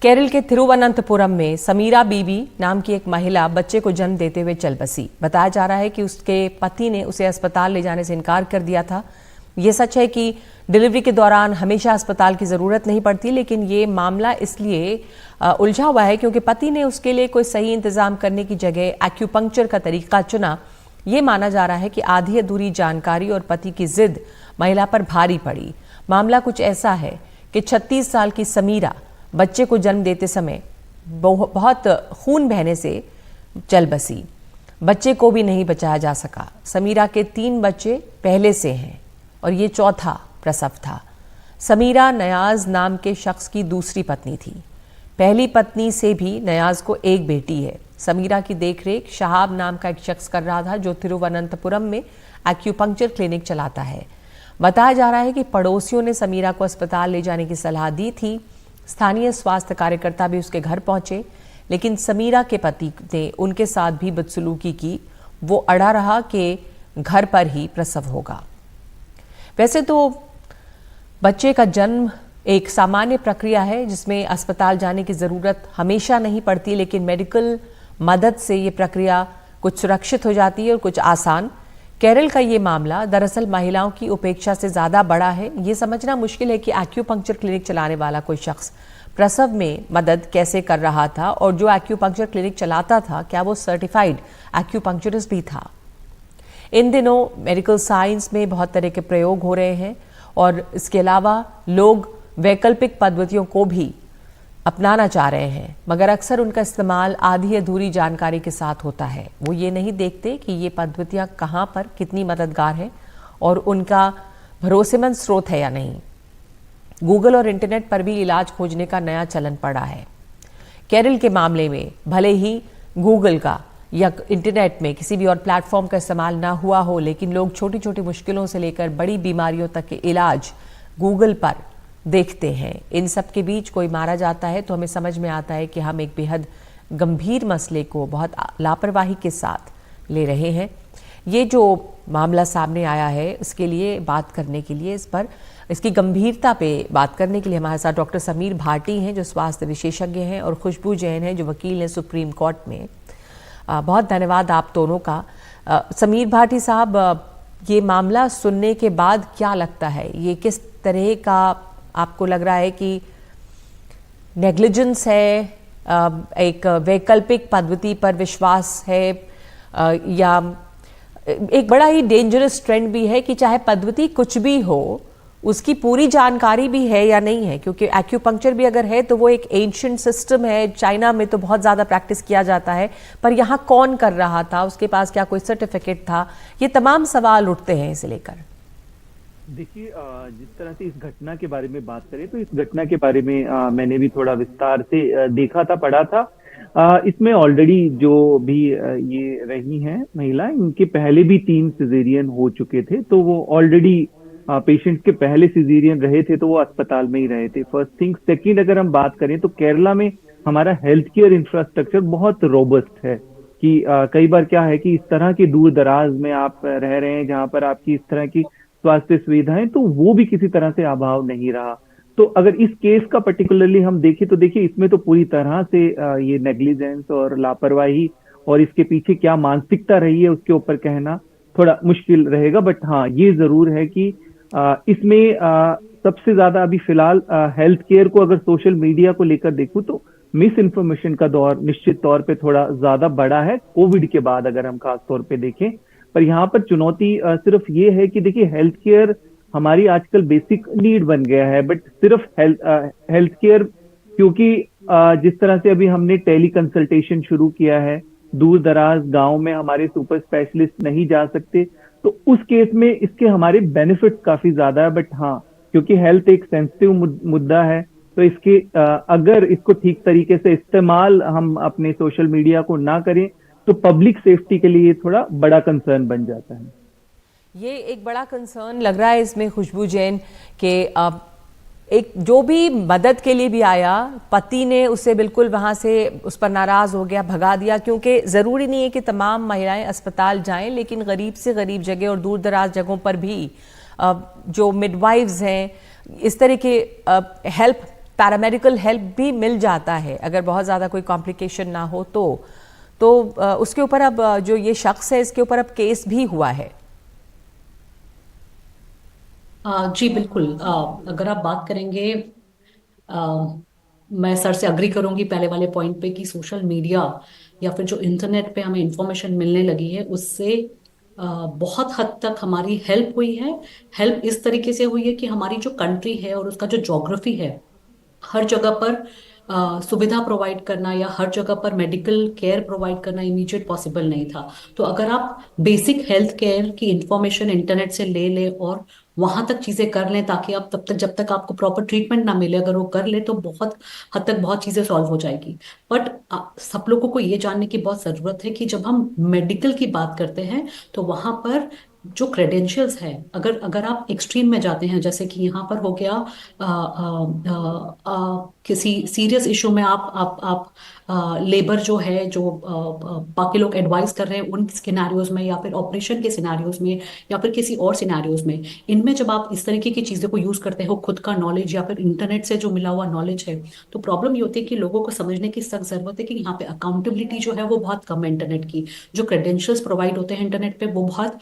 केरल के तिरुवनंतपुरम में समीरा बीबी नाम की एक महिला बच्चे को जन्म देते हुए चल बसी। बताया जा रहा है कि उसके पति ने उसे अस्पताल ले जाने से इनकार कर दिया था। ये सच है कि डिलीवरी के दौरान हमेशा अस्पताल की ज़रूरत नहीं पड़ती, लेकिन ये मामला इसलिए उलझा हुआ है क्योंकि पति ने उसके लिए कोई सही इंतजाम करने की जगह एक्यूपंक्चर का तरीका चुना। ये माना जा रहा है कि आधी अधूरी जानकारी और पति की जिद महिला पर भारी पड़ी। मामला कुछ ऐसा है कि 36 साल की समीरा बच्चे को जन्म देते समय बहुत खून बहने से चल बसी। बच्चे को भी नहीं बचाया जा सका। समीरा के 3 बच्चे पहले से हैं और ये चौथा प्रसव था। समीरा नयाज नाम के शख्स की दूसरी पत्नी थी। पहली पत्नी से भी नयाज को एक बेटी है। समीरा की देखरेख शहाब नाम का एक शख्स कर रहा था, जो तिरुवनंतपुरम में एक्यूपंक्चर क्लिनिक चलाता है। बताया जा रहा है कि पड़ोसियों ने समीरा को अस्पताल ले जाने की सलाह दी थी। स्थानीय स्वास्थ्य कार्यकर्ता भी उसके घर पहुंचे, लेकिन समीरा के पति ने उनके साथ भी बदसलूकी की। वो अड़ा रहा कि घर पर ही प्रसव होगा। वैसे तो बच्चे का जन्म एक सामान्य प्रक्रिया है जिसमें अस्पताल जाने की ज़रूरत हमेशा नहीं पड़ती, लेकिन मेडिकल मदद से ये प्रक्रिया कुछ सुरक्षित हो जाती है और कुछ आसान। केरल का ये मामला दरअसल महिलाओं की उपेक्षा से ज़्यादा बड़ा है। ये समझना मुश्किल है कि एक्यूपंक्चर क्लिनिक चलाने वाला कोई शख्स प्रसव में मदद कैसे कर रहा था, और जो एक्यूपंक्चर क्लिनिक चलाता था क्या वो सर्टिफाइड एक्यूपंक्चरिस्ट भी था। इन दिनों मेडिकल साइंस में बहुत तरह के प्रयोग हो रहे हैं और इसके अलावा लोग वैकल्पिक पद्धतियों को भी अपनाना चाह रहे हैं, मगर अक्सर उनका इस्तेमाल आधी अधूरी जानकारी के साथ होता है। वो ये नहीं देखते कि ये पद्धतियाँ कहाँ पर कितनी मददगार हैं और उनका भरोसेमंद स्रोत है या नहीं। गूगल और इंटरनेट पर भी इलाज खोजने का नया चलन पड़ा है। केरल के मामले में भले ही गूगल का या इंटरनेट में किसी भी और प्लेटफॉर्म का इस्तेमाल ना हुआ हो, लेकिन लोग छोटी छोटी मुश्किलों से लेकर बड़ी बीमारियों तक के इलाज गूगल पर देखते हैं। इन सब के बीच कोई मारा जाता है तो हमें समझ में आता है कि हम एक बेहद गंभीर मसले को बहुत लापरवाही के साथ ले रहे हैं। ये जो मामला सामने आया है, उसके लिए बात करने के लिए, इस पर इसकी गंभीरता पे बात करने के लिए हमारे साथ डॉक्टर समीर भाटी हैं, जो स्वास्थ्य विशेषज्ञ हैं, और खुशबू जैन हैं, जो वकील हैं सुप्रीम कोर्ट में। बहुत धन्यवाद आप दोनों का। समीर भाटी साहब, ये मामला सुनने के बाद क्या लगता है, ये किस तरह का आपको लग रहा है कि नेग्लिजेंस है, एक वैकल्पिक पद्धति पर विश्वास है, या एक बड़ा ही डेंजरस ट्रेंड भी है कि चाहे पद्धति कुछ भी हो उसकी पूरी जानकारी भी है या नहीं है? क्योंकि एक्यूपंक्चर भी अगर है तो वो एक एंशिएंट सिस्टम है। चाइना में तो बहुत ज़्यादा प्रैक्टिस किया जाता है, पर यहाँ कौन कर रहा था, उसके पास क्या कोई सर्टिफिकेट था? ये तमाम सवाल उठते हैं इसे लेकर। देखिए, जिस तरह से इस घटना के बारे में बात करें तो इस घटना के बारे में मैंने भी थोड़ा विस्तार से देखा था, पढ़ा था। इसमें ऑलरेडी जो भी ये रही हैं महिला, इनके पहले भी 3 सिजेरियन हो चुके थे, तो वो ऑलरेडी पेशेंट्स के पहले सिजेरियन रहे थे, तो वो अस्पताल में ही रहे थे। First thing. सेकंड, अगर हम बात करें तो केरला में हमारा हेल्थ केयर इंफ्रास्ट्रक्चर बहुत रोबस्ट है कि कई बार क्या है कि इस तरह के दूर दराज में आप रह रहे हैं जहां पर आपकी इस तरह की स्वास्थ्य सुविधाएं, तो वो भी किसी तरह से अभाव नहीं रहा। तो अगर इस केस का पर्टिकुलरली हम देखें तो देखिए, इसमें तो पूरी तरह से ये नेग्लिजेंस और लापरवाही और इसके पीछे क्या मानसिकता रही है उसके ऊपर कहना थोड़ा मुश्किल रहेगा। बट हाँ, ये जरूर है कि इसमें सबसे ज्यादा अभी फिलहाल हेल्थ केयर को अगर सोशल मीडिया को लेकर देखूं तो मिस इन्फॉर्मेशन का दौर निश्चित तौर पे थोड़ा ज्यादा बढ़ा है कोविड के बाद, अगर हम खास तौर पे देखें। पर यहाँ पर चुनौती सिर्फ ये है कि देखिए, हेल्थ केयर हमारी आजकल बेसिक नीड बन गया है, बट सिर्फ हेल्थ केयर, क्योंकि जिस तरह से अभी हमने टेली कंसल्टेशन शुरू किया है, दूर दराज गांव में हमारे सुपर स्पेशलिस्ट नहीं जा सकते, तो उस केस में इसके हमारे बेनिफिट्स काफी ज्यादा है। बट हाँ, क्योंकि हेल्थ एक सेंसिटिव मुद्दा है, तो इसके अगर इसको ठीक तरीके से इस्तेमाल हम अपने सोशल मीडिया को ना करें तो पब्लिक सेफ्टी के लिए थोड़ा बड़ा कंसर्न बन जाता है। ये एक बड़ा कंसर्न लग रहा है इसमें खुशबू जैन के एक जो भी मदद के लिए भी आया, पति ने उसे बिल्कुल वहाँ से उस पर नाराज़ हो गया, भगा दिया। क्योंकि ज़रूरी नहीं है कि तमाम महिलाएं अस्पताल जाएं, लेकिन गरीब से गरीब जगह और दूर दराज जगहों पर भी जो मिडवाइव्स हैं, इस तरह के हेल्प पैरामेडिकल हेल्प भी मिल जाता है अगर बहुत ज़्यादा कोई कॉम्प्लिकेशन ना हो तो उसके ऊपर अब जो ये शख्स है इसके ऊपर अब केस भी हुआ है। जी बिल्कुल। अगर आप बात करेंगे, अ, मैं सर से अग्री करूंगी पहले वाले पॉइंट पे कि सोशल मीडिया या फिर जो इंटरनेट पे हमें इंफॉर्मेशन मिलने लगी है उससे बहुत हद तक हमारी हेल्प हुई है। हेल्प इस तरीके से हुई है कि हमारी जो कंट्री है और उसका जो ज्योग्राफी है, हर जगह पर सुविधा प्रोवाइड करना या हर जगह पर मेडिकल केयर प्रोवाइड करना इमीडिएट पॉसिबल नहीं था। तो अगर आप बेसिक हेल्थ केयर की इंफॉर्मेशन इंटरनेट से ले लें और वहां तक चीजें कर लें, ताकि आप तब तक, जब तक आपको प्रॉपर ट्रीटमेंट ना मिले, अगर वो कर ले तो बहुत हद तक बहुत चीजें सॉल्व हो जाएगी। बट सब लोगों को ये जानने की बहुत जरूरत है कि जब हम मेडिकल की बात करते हैं तो वहां पर जो क्रेडेंशियल्स है, अगर अगर आप एक्सट्रीम में जाते हैं, जैसे कि यहाँ पर हो गया किसी सीरियस इशू में आप लेबर जो है, जो बाकी लोग एडवाइस कर रहे हैं उन सिनेरियोज में, या फिर ऑपरेशन के सिनेरियोज में, या फिर किसी और सिनेरियोज में, इनमें जब आप इस तरीके की चीजों को यूज करते हो, खुद का नॉलेज या फिर इंटरनेट से जो मिला हुआ नॉलेज है, तो प्रॉब्लम ये होती है कि लोगों को समझने की सख्त जरूरत है कि यहाँ पे अकाउंटेबिलिटी जो है वो बहुत कम है इंटरनेट की। जो क्रेडेंशियल्स प्रोवाइड होते हैं इंटरनेट पे वो बहुत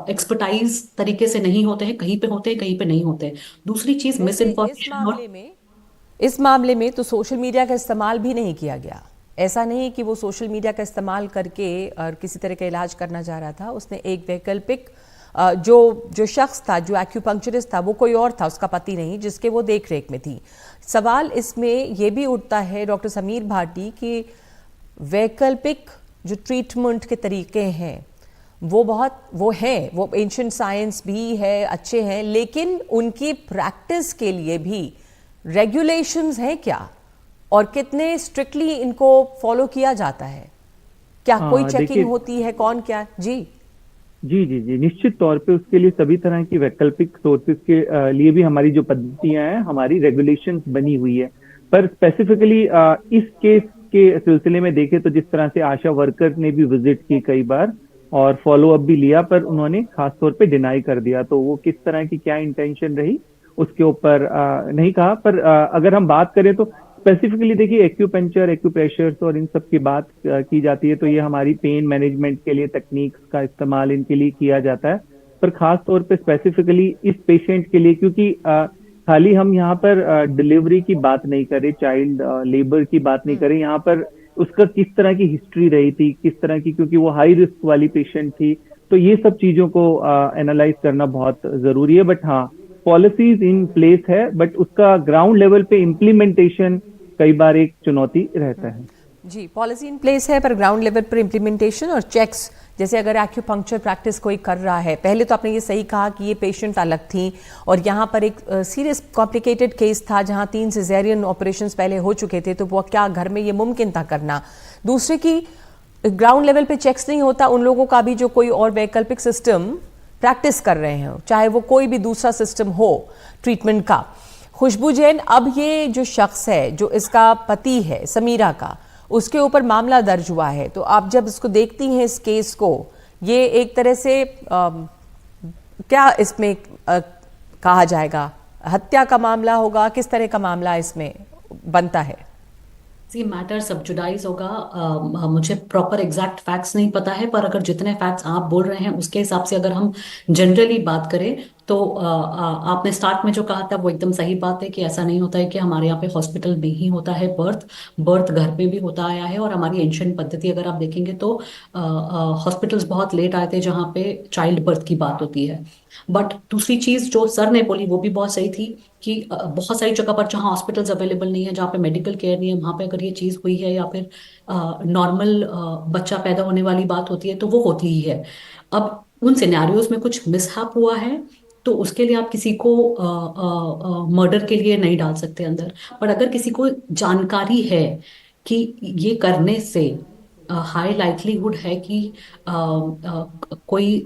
एक्सपर्टाइज तरीके से नहीं होते हैं, कहीं पे होते हैं कहीं पे नहीं होते हैं। दूसरी चीज मिस वैसे इन्फॉर्मेशन और इस मामले में तो सोशल मीडिया का इस्तेमाल भी नहीं किया गया। ऐसा नहीं कि वो सोशल मीडिया का इस्तेमाल करके और किसी तरह का इलाज करना चाह रहा था। उसने एक वैकल्पिक जो जो शख्स था, जो एक्यूपंक्चरिस्ट था, वो कोई और था, उसका पति नहीं, जिसके वो देख रेख में थी। सवाल इसमें ये भी उठता है डॉक्टर समीर भाटी कि वैकल्पिक जो ट्रीटमेंट के तरीके हैं वो हैं, वो एंशिएंट साइंस भी है, अच्छे हैं, लेकिन उनकी प्रैक्टिस के लिए भी रेगुलेशंस हैं क्या, और कितने स्ट्रिक्टली इनको फॉलो किया जाता है? क्या कोई देखिए, चेकिंग होती है? कौन क्या? जी जी जी जी, निश्चित तौर पे उसके लिए सभी तरह की वैकल्पिक सोर्सेज के लिए भी हमारी जो पद्धतियां हैं, हमारी रेगुलेशंस बनी हुई है। पर स्पेसिफिकली इस केस के सिलसिले में देखें तो जिस तरह से आशा वर्कर ने भी विजिट की कई बार और फॉलो अप भी लिया, पर उन्होंने खास तौर पे डिनाई कर दिया। तो वो किस तरह की क्या इंटेंशन रही उसके ऊपर नहीं कहा। पर अगर हम बात करें तो स्पेसिफिकली देखिए, एक्यूपंक्चर, एक्यूप्रेशर्स और इन सब की बात की जाती है तो ये हमारी पेन मैनेजमेंट के लिए तकनीक्स का इस्तेमाल इनके लिए किया जाता है। पर खास तौर पे स्पेसिफिकली इस पेशेंट के लिए, क्योंकि खाली हम यहाँ पर डिलीवरी की बात नहीं करें, चाइल्ड लेबर की बात नहीं करें, यहाँ पर उसका किस तरह की हिस्ट्री रही थी, किस तरह की, क्योंकि वो हाई रिस्क वाली पेशेंट थी, तो ये सब चीजों को एनालाइज करना बहुत जरूरी है। बट हाँ, पॉलिसीज इन प्लेस है, बट उसका ग्राउंड लेवल पे इम्प्लीमेंटेशन कई बार एक चुनौती रहता है। जी, पॉलिसी इन प्लेस है, पर ग्राउंड लेवल पर इम्प्लीमेंटेशन और चेक्स, जैसे अगर एक्यूपंक्चर प्रैक्टिस कोई कर रहा है, पहले तो आपने ये सही कहा कि ये पेशेंट अलग थी और यहाँ पर एक सीरियस कॉम्प्लिकेटेड केस था जहाँ 3 सिजेरियन ऑपरेशंस पहले हो चुके थे, तो वो क्या घर में ये मुमकिन था करना? दूसरे की ग्राउंड लेवल पे चेक्स नहीं होता उन लोगों का भी जो कोई और वैकल्पिक सिस्टम प्रैक्टिस कर रहे हैं, चाहे वो कोई भी दूसरा सिस्टम हो ट्रीटमेंट का। खुशबू जैन, अब ये जो शख्स है, जो इसका पति है समीरा का, उसके ऊपर मामला दर्ज हुआ है, तो आप जब इसको देखती हैं इस केस को, ये एक तरह से क्या इसमें कहा जाएगा, हत्या का मामला होगा? किस तरह का मामला इसमें बनता है? जी, मैटर सबजुडाइज होगा। मुझे प्रॉपर एग्जैक्ट फैक्ट्स नहीं पता है, पर अगर जितने फैक्ट्स आप बोल रहे हैं उसके हिसाब से अगर हम जनरली बात करें तो आपने स्टार्ट में जो कहा था वो एकदम सही बात है कि ऐसा नहीं होता है कि हमारे यहाँ पे हॉस्पिटल में ही होता है बर्थ। बर्थ घर पे भी होता आया है, और हमारी एंशिएंट पद्धति अगर आप देखेंगे तो हॉस्पिटल्स बहुत लेट आए थे जहाँ पे चाइल्ड बर्थ की बात होती है। बट दूसरी चीज जो सर ने बोली वो भी बहुत सही थी कि बहुत सारी जगह पर जहाँ हॉस्पिटल्स अवेलेबल नहीं है, जहाँ पे मेडिकल केयर नहीं है, वहां पे अगर ये चीज हुई है या फिर नॉर्मल बच्चा पैदा होने वाली बात होती है तो वो होती ही है। अब उन सिनेरियोज में कुछ मिसहैप हुआ है तो उसके लिए आप किसी को मर्डर के लिए नहीं डाल सकते अंदर। पर अगर किसी को जानकारी है कि ये करने से हाई लाइकलीहुड है कि कोई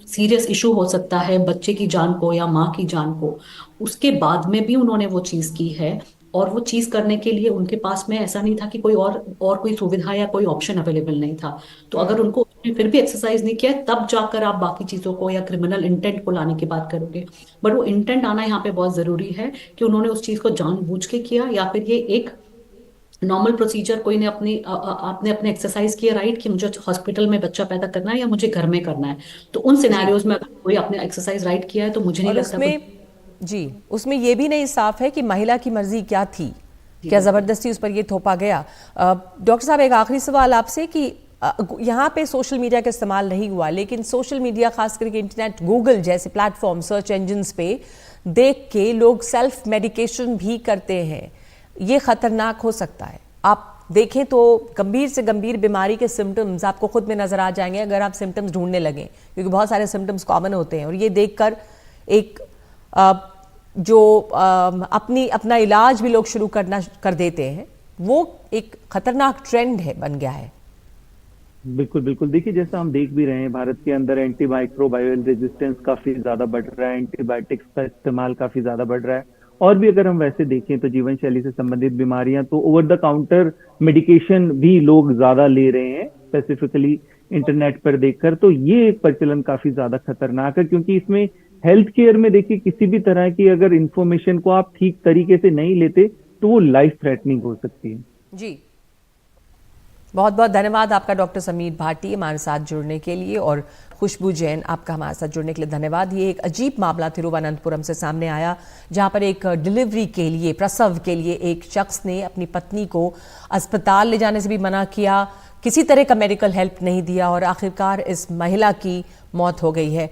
सीरियस इशू हो सकता है बच्चे की जान को या माँ की जान को, उसके बाद में भी उन्होंने वो चीज की है और वो चीज करने के लिए उनके पास में ऐसा नहीं था कि कोई और कोई सुविधा या कोई ऑप्शन अवेलेबल नहीं था। तो अगर उनको उसने फिर भी एक्सरसाइज नहीं किया तब जाकर आप बाकी चीजों को या क्रिमिनल इंटेंट को लाने की बात करोगे। बट वो इंटेंट आना यहाँ पे बहुत जरूरी है कि उन्होंने उस चीज को जानबूझ के किया या फिर ये एक नॉर्मल प्रोसीजर कोई ने आपने अपने एक्सरसाइज किया राइट कि मुझे हॉस्पिटल में बच्चा पैदा करना है या मुझे घर में करना है। तो उन जी। सिनेरियोज में अगर कोई आपने एक्सरसाइज राइट किया है तो मुझे नहीं और लगता कोई। उसमें जी, उसमें ये भी नहीं साफ है कि महिला की मर्जी क्या थी, जी क्या बिल्कुल। जबरदस्ती उस पर ये थोपा गया। डॉक्टर साहब, एक आखिरी सवाल आपसे कि यहाँ पे सोशल मीडिया का इस्तेमाल नहीं हुआ, लेकिन सोशल मीडिया खास करके इंटरनेट, गूगल जैसे प्लेटफॉर्म, सर्च इंजिन्स पे देख के लोग सेल्फ मेडिकेशन भी करते हैं। ये खतरनाक हो सकता है। आप देखें तो गंभीर से गंभीर बीमारी के सिम्टम्स आपको खुद में नजर आ जाएंगे अगर आप सिम्टम्स ढूंढने लगें, क्योंकि बहुत सारे सिम्टम्स कॉमन होते हैं। और ये देखकर एक जो अपना इलाज भी लोग शुरू कर देते हैं, वो एक खतरनाक ट्रेंड है, बन गया है। बिल्कुल बिल्कुल, देखिए जैसा हम देख भी रहे हैं भारत के अंदर एंटी माइक्रोबायल रेजिस्टेंस काफी ज्यादा बढ़ रहा है, एंटीबायोटिक्स का इस्तेमाल काफी ज्यादा बढ़ रहा है। और भी अगर हम वैसे देखें तो जीवन शैली से संबंधित बीमारियां तो ओवर द काउंटर मेडिकेशन भी लोग ज्यादा ले रहे हैं, स्पेसिफिकली इंटरनेट पर देखकर। तो ये एक प्रचलन काफी ज्यादा खतरनाक है, क्योंकि इसमें हेल्थ केयर में देखिए किसी भी तरह की अगर इंफॉर्मेशन को आप ठीक तरीके से नहीं लेते तो वो लाइफ थ्रेटनिंग हो सकती है। जी, बहुत बहुत धन्यवाद आपका डॉक्टर समीर भाटी हमारे साथ जुड़ने के लिए, और खुशबू जैन आपका हमारे साथ जुड़ने के लिए धन्यवाद। ये एक अजीब मामला तिरुवनंतपुरम से सामने आया, जहां पर एक डिलीवरी के लिए, प्रसव के लिए एक शख्स ने अपनी पत्नी को अस्पताल ले जाने से भी मना किया, किसी तरह का मेडिकल हेल्प नहीं दिया और आखिरकार इस महिला की मौत हो गई है।